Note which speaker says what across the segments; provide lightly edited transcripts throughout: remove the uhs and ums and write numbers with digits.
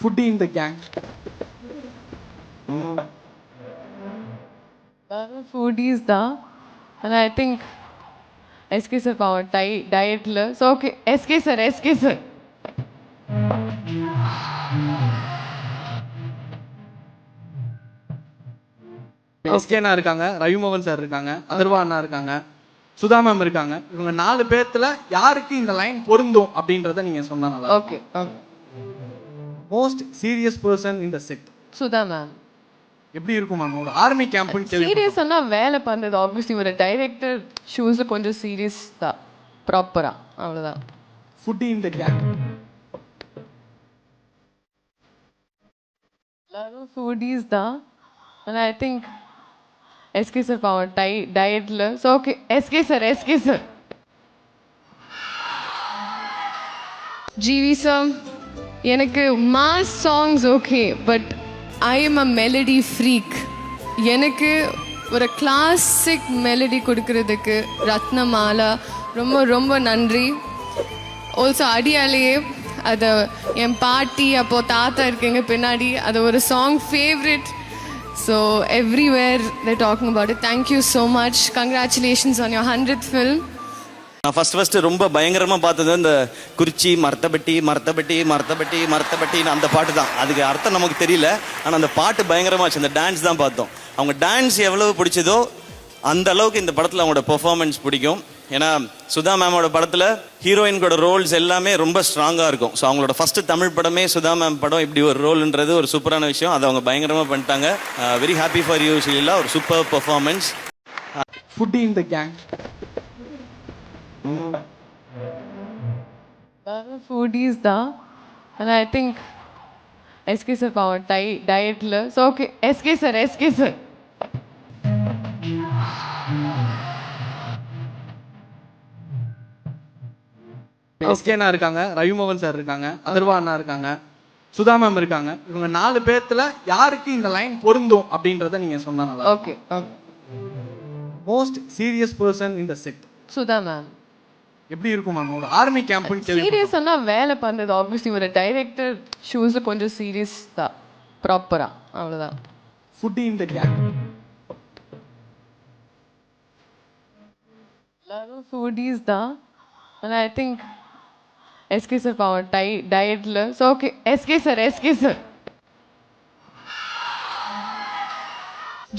Speaker 1: foodie in the gang.
Speaker 2: Foodies தான். And I think SK sir பாவம் டயட்ல. So okay, SK sir.
Speaker 1: எஸ்கேனா இருக்காங்க, ரவிமோகன் சார் இருக்காங்க, அதர்வா அண்ணா இருக்காங்க, சுதா மேம் இருக்காங்க. இவங்க 4 பேர்த்துல யாருக்கு இந்த லைன் பொருந்தும் அப்படின்றத நீங்க சொன்னா நல்லா.
Speaker 2: Okay.
Speaker 1: Most serious person in the set.
Speaker 2: Sudha ma'am.
Speaker 1: எப்படி இருக்கும் மேம் ஒரு ஆர்மி கேம்ப்னு கேள்வி.
Speaker 2: சீரியஸ்னா வேலை பண்றது ஆப்வியஸ்லி ஒரு டைரக்டர் ஷூஸ்ல கொஞ்சம் சீரியஸ் தான் ப்ராப்பரா அவ்வளவுதான்.
Speaker 1: Foodie in the gang.
Speaker 2: எல்லாரும் ஃபுடீஸ் தான். And I think SK sir பாவம் டயட்ல. So okay, SK sir. GV sir, எனக்கு mass songs okay, but I am a melody freak. எனக்கு ஒரு கிளாசிக் மெலடி கொடுக்கறதுக்கு ரத்னமாலா ரொம்ப ரொம்ப நன்றி. ஆல்சோ அடியாலேயே அதை என் பாட்டி அப்போது தாத்தா இருக்கீங்க பின்னாடி அது ஒரு song favourite. So everywhere they talking about it. Thank you so much. Congratulations on your 100th film.
Speaker 3: நான் ஃபஸ்ட்டு ரொம்ப பயங்கரமாக பார்த்தது இந்த குறிச்சி மரத்தப்பட்டின்னு அந்த பாட்டு தான். அதுக்கு அர்த்தம் நமக்கு தெரியல, ஆனால் அந்த பாட்டு பயங்கரமாச்சு. அந்த டான்ஸ் தான் பார்த்தோம். அவங்க டான்ஸ் எவ்வளவு பிடிச்சதோ அந்த அளவுக்கு இந்த படத்தில் அவங்களோட பெர்ஃபார்மன்ஸ் பிடிக்கும். ஏன்னா சுதா மேமோட படத்தில் ஹீரோயின்கோட ரோல்ஸ் எல்லாமே ரொம்ப ஸ்ட்ராங்காக இருக்கும். ஸோ அவங்களோட ஃபஸ்ட்டு தமிழ் படமே சுதா மேம் படம் இப்படி ஒரு ரோல்ன்றது ஒரு சூப்பரான விஷயம். அதை அவங்க பயங்கரமாக பண்ணிட்டாங்க. Very happy for you Sheela. ஒரு super performance.
Speaker 1: Foodie in the gang.
Speaker 2: Foodies தான். And I think SK sir பாவம் டயட்ல. So okay, SK sir.
Speaker 1: எஸ்கேனா இருக்காங்க, ரவிமோகன் சார் இருக்காங்க, அதர்வா அண்ணா இருக்காங்க, சுதா மேம் இருக்காங்க. இவங்க 4 பேர்த்துல யாருக்கு இந்த லைன் பொருந்தும் அப்படின்றத நீங்க சொன்னா நல்லா.
Speaker 2: Okay.
Speaker 1: Most serious person in the set.
Speaker 2: Sudha ma'am.
Speaker 1: எப்படி இருக்கும் மேம் ஒரு ஆர்மி கேம்ப்னு கேள்வி.
Speaker 2: சீரியஸ்னா வேலை பண்றது ஆப்வியஸ்லி ஒரு டைரக்டர் ஷூஸ்ல கொஞ்சம் சீரியஸ் தான் ப்ராப்பரா அவ்வளவுதான்.
Speaker 1: Foodie in the gang.
Speaker 2: எல்லாரும் ஃபுடீஸ் தான். And I think SK sir பாவம் டயட்ல. So okay, SK sir.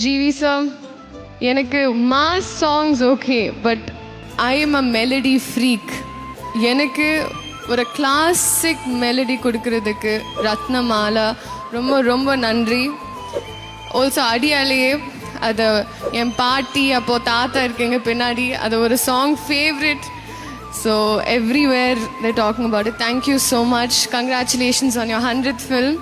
Speaker 2: GV sir, எனக்கு mass songs okay, but I am a melody freak. எனக்கு ஒரு கிளாசிக் மெலடி கொடுக்கறதுக்கு ரத்னமாலா ரொம்ப ரொம்ப நன்றி. ஆல்சோ அடியாலேயே அதை என் பாட்டி அப்போது தாத்தா இருக்கீங்க பின்னாடி அது ஒரு song favourite. So everywhere they talking about it. Thank you so much. Congratulations on your 100th film.